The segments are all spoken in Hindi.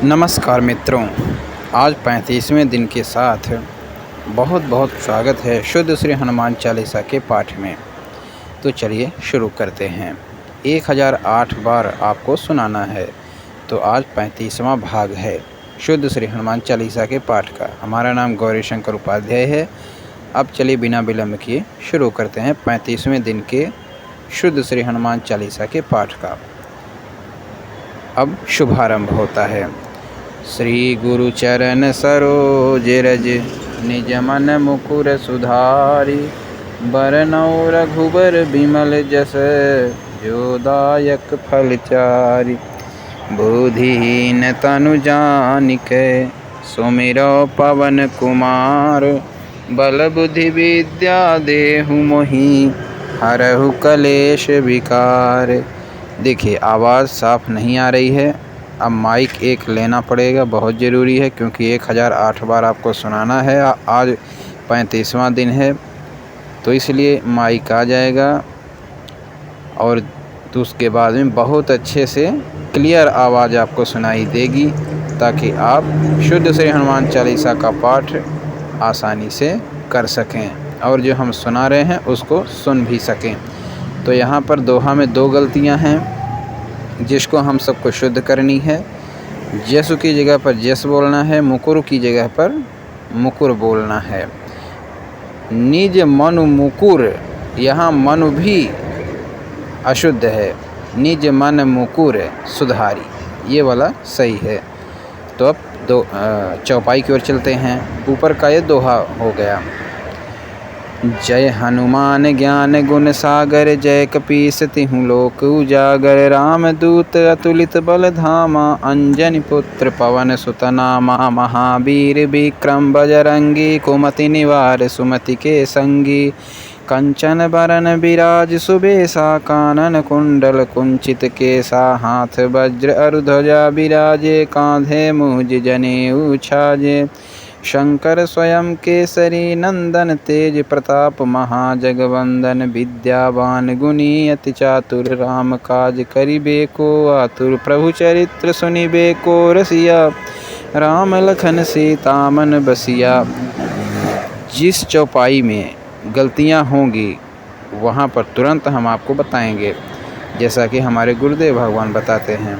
नमस्कार मित्रों, आज 35वें दिन के साथ बहुत बहुत स्वागत है शुद्ध श्री हनुमान चालीसा के पाठ में। तो चलिए शुरू करते हैं। 1008 बार आपको सुनाना है। तो आज 35वां भाग है शुद्ध श्री हनुमान चालीसा के पाठ का। हमारा नाम गौरीशंकर उपाध्याय है। अब चलिए बिना विलंब किए शुरू करते हैं 35वें दिन के शुद्ध श्री हनुमान चालीसा के पाठ का। अब शुभारंभ होता है। श्री गुरु चरण सरोज रज निज मन मुकुर सुधारी, बरनउँ रघुबर बिमल जस जो दायक फल चारि। बुद्धिहीन तनु जानिकै सुमिरौ पवन कुमार, बल बुद्धि विद्या देहु मोहि हरहु कलेश विकार। देखिए आवाज़ साफ नहीं आ रही है। अब माइक एक लेना पड़ेगा, बहुत ज़रूरी है, क्योंकि 1008 बार आपको सुनाना है। आज 35वां दिन है, तो इसलिए माइक आ जाएगा और तो उसके बाद में बहुत अच्छे से क्लियर आवाज़ आपको सुनाई देगी, ताकि आप शुद्ध श्री हनुमान चालीसा का पाठ आसानी से कर सकें और जो हम सुना रहे हैं उसको सुन भी सकें। तो यहाँ पर दोहा में 2 गलतियाँ हैं जिसको हम सबको शुद्ध करनी है। जसु की जगह पर जस बोलना है, मुकुर की जगह पर मुकुर बोलना है। निज मनु मुकुर, यहाँ मनु भी अशुद्ध है। निज मन मुकुर सुधारी, ये वाला सही है। तो अब चौपाई की ओर चलते हैं। ऊपर का ये दोहा हो गया। जय हनुमान ज्ञान गुण सागर, जय कपीस तिहुँ लोक उजागर। रामदूत अतुलित बल धामा, अंजनी पुत्र पवन सुत नामा। महावीर विक्रम बजरंगी, कुमति निवार सुमति के संगी। कंचन बरन बिराज सुबेसा, कानन कुंडल कुंचित केसा। हाथ वज्र अरु ध्वजा बिराजे, कांधे मूज जनेऊ छाजे। शंकर स्वयं केसरी नंदन, तेज प्रताप महाजगवंदन। विद्यावान गुणी अति चातुर, राम काज करिबे को आतुर। प्रभु चरित्र सुनिबे को रसिया, राम लखन सीता मन बसिया। जिस चौपाई में गलतियां होंगी वहां पर तुरंत हम आपको बताएंगे, जैसा कि हमारे गुरुदेव भगवान बताते हैं।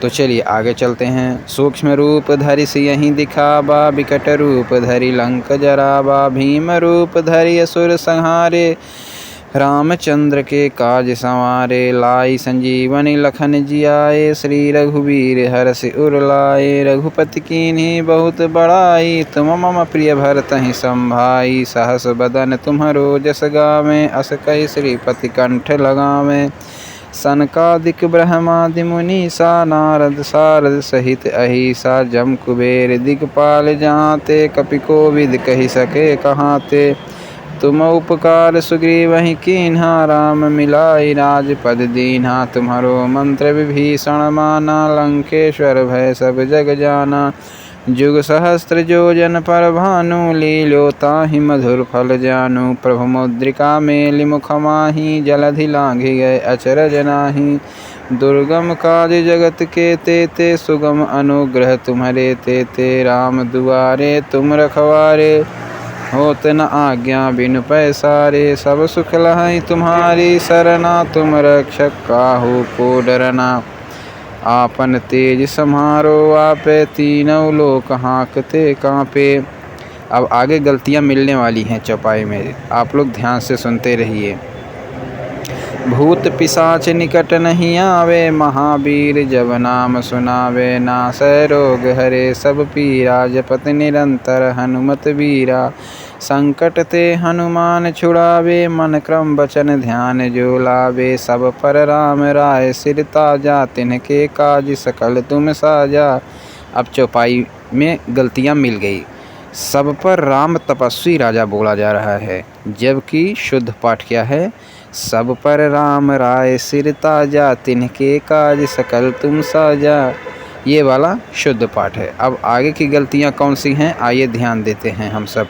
तो चलिए आगे चलते हैं। सूक्ष्म रूप धरि सियहि दिखावा, विकट रूप धरि लंक जरावा। भीम रूप धरि असुर संहारे, रामचंद्र के काज संवारे। लाई संजीवनी लखन जियाए, श्री रघुवीर हरषि उर लाए। रघुपति कीन्ही बहुत बड़ाई, तुम मम प्रिय भरतहि संभाई। सहस बदन तुम्हरो जस गावें, अस कहि श्रीपति कंठ लगावें। सनकादिक ब्रह्मादि मुनीसा, नारद सारद सहित अहिसा। जम कुबेर दिगपाल जाते, कपि कोविद कहि सके कहाते। तुम उपकार सुग्रीवहि कीन्हा, राम मिलाई राजपद दीन्हा। तुम्हरो मंत्र विभीषण माना, लंकेश्वर भय सब जग जाना। जुग सहस्त्र योजन पर भानु, लील्यो ताहि मधुर फल जानू। प्रभु मुद्रिका मेलि मुख माहि, जलधि लांघि गए अचरज नाही। दुर्गम काज जगत के तेते, सुगम अनुग्रह तुम्हरे तेते। राम दुआरे तुम रखवारे, होत न आज्ञा बिनु पैसारे। सब सुख लहै तुम्हारी सरना, तुम रक्षक काहू को डरना। आपन तेज सम्हारो आपे, तीनों लोक हाँकते कांपे। अब आगे गलतियां मिलने वाली हैं चौपाई में, आप लोग ध्यान से सुनते रहिए। भूत पिशाच निकट नहीं आवे, महावीर जब नाम सुनावे। नासै रोग हरे सब पीरा, जपत निरंतर हनुमत वीरा। संकट ते हनुमान छुड़ावे, मन क्रम वचन ध्यान जो लावे। सब पर राम राय सिर ताजा, तिनके काज सकल तुम साजा। अब चौपाई में गलतियां मिल गई। सब पर राम तपस्वी राजा बोला जा रहा है, जबकि शुद्ध पाठ क्या है? सब पर राम राय सिर ताजा, तिनके काज सकल तुम साजा। ये वाला शुद्ध पाठ है। अब आगे की गलतियां कौन सी हैं, आइए ध्यान देते हैं हम सब।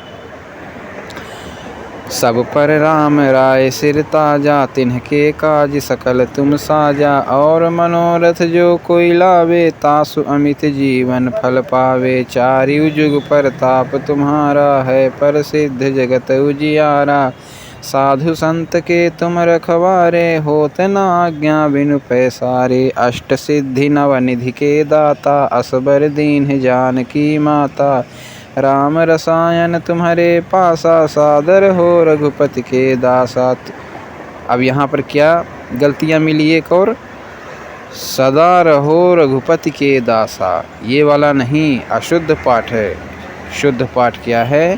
सब पर राम राय सिर ताजा, तिन्हके काज सकल तुम साजा। और मनोरथ जो कोई लावे, तासु अमित जीवन फल पावे। चारिउ जुग परताप तुम्हारा, है प्रसिद्ध जगत उजियारा। साधु संत के तुम रखवारे, होत न आज्ञा बिनु पैसारे। अष्ट सिद्धि नवनिधि के दाता, असबर दीन्ह जानकी माता। राम रसायन तुम्हारे पासा, सादर हो रघुपति के दासा। अब यहाँ पर क्या गलतियाँ मिली एक और, सदा रहो रघुपति के दासा, ये वाला नहीं, अशुद्ध पाठ है। शुद्ध पाठ क्या है,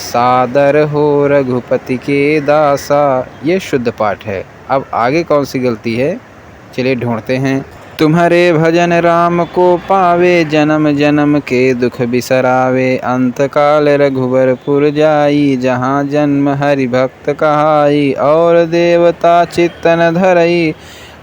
सादर हो रघुपति के दासा, ये शुद्ध पाठ है। अब आगे कौन सी गलती है, चलिए ढूंढते हैं। तुम्हारे भजन राम को पावे, जन्म जन्म के दुख बिसरावे। अंत काल रघुबरपुर जाई, जहाँ जन्म हरि भक्त कहाई। और देवता चित्तन धरई,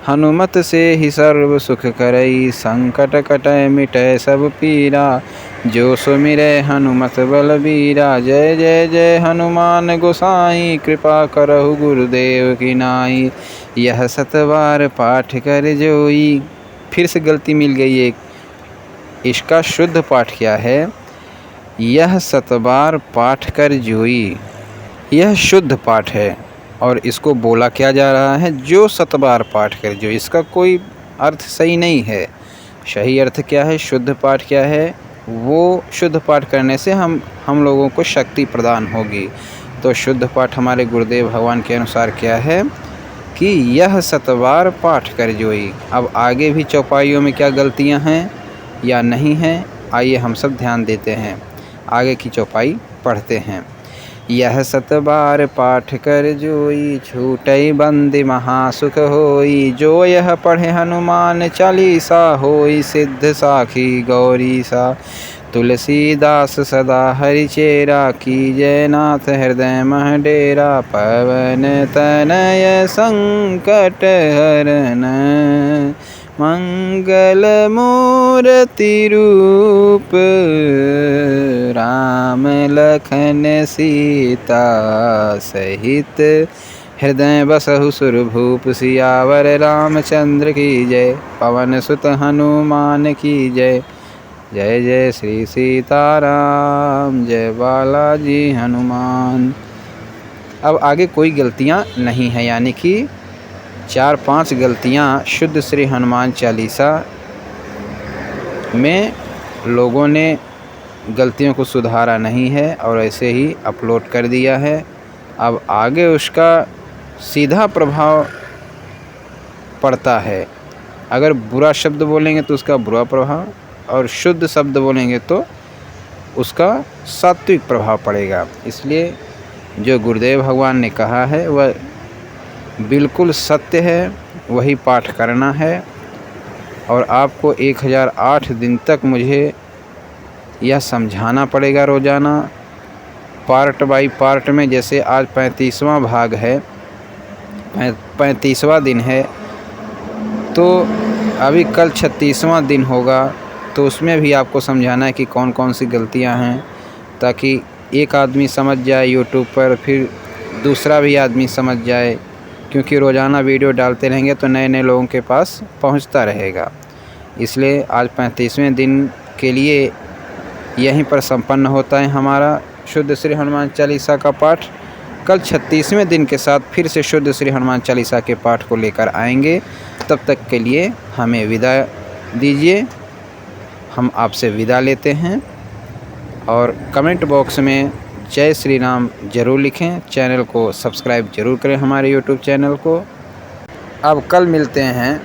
हनुमत से ही सर्व सुख करई। संकट कटय मिटय सब पीरा, जो सुमिरै हनुमत बलबीरा। जय जय जय हनुमान गोसाई, कृपा करहु गुरुदेव की नाई। यह सतबार पाठ कर जोई, फिर से गलती मिल गई एक। इसका शुद्ध पाठ क्या है, यह सतबार पाठ कर जोई, यह शुद्ध पाठ है। और इसको बोला क्या जा रहा है, जो सतबार पाठ कर जो, इसका कोई अर्थ सही नहीं है। सही अर्थ क्या है, शुद्ध पाठ क्या है, वो शुद्ध पाठ करने से हम लोगों को शक्ति प्रदान होगी। तो शुद्ध पाठ हमारे गुरुदेव भगवान के अनुसार क्या है कि यह सतबार पाठ कर जोई। अब आगे भी चौपाइयों में क्या गलतियां हैं या नहीं हैं, आइए हम सब ध्यान देते हैं। आगे की चौपाई पढ़ते हैं। यह सतबार पाठ कर जोई, छूटई बंदी महासुख होई। जो यह पढ़े हनुमान चालीसा, होई सिद्ध साखी गौरी सा। तुलसीदास सदा हरिचेरा, कीजय नाथ हृदय मह डेरा। पवन तनय संकट हरन, मंगल मूर्ति रूप। राम लखन सीता सहित, हृदय बसहु सुरभूप। सियावर रामचंद्र की जय, पवन सुत हनुमान की जय। जय जय श्री सीताराम, जय बालाजी हनुमान। अब आगे कोई गलतियां नहीं है, यानी कि 4-5 गलतियां शुद्ध श्री हनुमान चालीसा में लोगों ने गलतियों को सुधारा नहीं है और ऐसे ही अपलोड कर दिया है। अब आगे उसका सीधा प्रभाव पड़ता है। अगर बुरा शब्द बोलेंगे तो उसका बुरा प्रभाव, और शुद्ध शब्द बोलेंगे तो उसका सात्विक प्रभाव पड़ेगा। इसलिए जो गुरुदेव भगवान ने कहा है वह बिल्कुल सत्य है, वही पाठ करना है। और आपको 1008 दिन तक मुझे यह समझाना पड़ेगा रोज़ाना, पार्ट बाय पार्ट में। जैसे आज 35वां भाग है, 35वां दिन है, तो अभी कल 36वां दिन होगा, तो उसमें भी आपको समझाना है कि कौन कौन सी गलतियां हैं, ताकि एक आदमी समझ जाए यूट्यूब पर, फिर दूसरा भी आदमी समझ जाए। क्योंकि रोज़ाना वीडियो डालते रहेंगे तो नए नए लोगों के पास पहुंचता रहेगा। इसलिए आज 35वें दिन के लिए यहीं पर संपन्न होता है हमारा शुद्ध श्री हनुमान चालीसा का पाठ। कल 36वें दिन के साथ फिर से शुद्ध श्री हनुमान चालीसा के पाठ को लेकर आएंगे। तब तक के लिए हमें विदा दीजिए, हम आपसे विदा लेते हैं। और कमेंट बॉक्स में जय श्री राम ज़रूर लिखें। चैनल को सब्सक्राइब ज़रूर करें, हमारे यूट्यूब चैनल को। अब कल मिलते हैं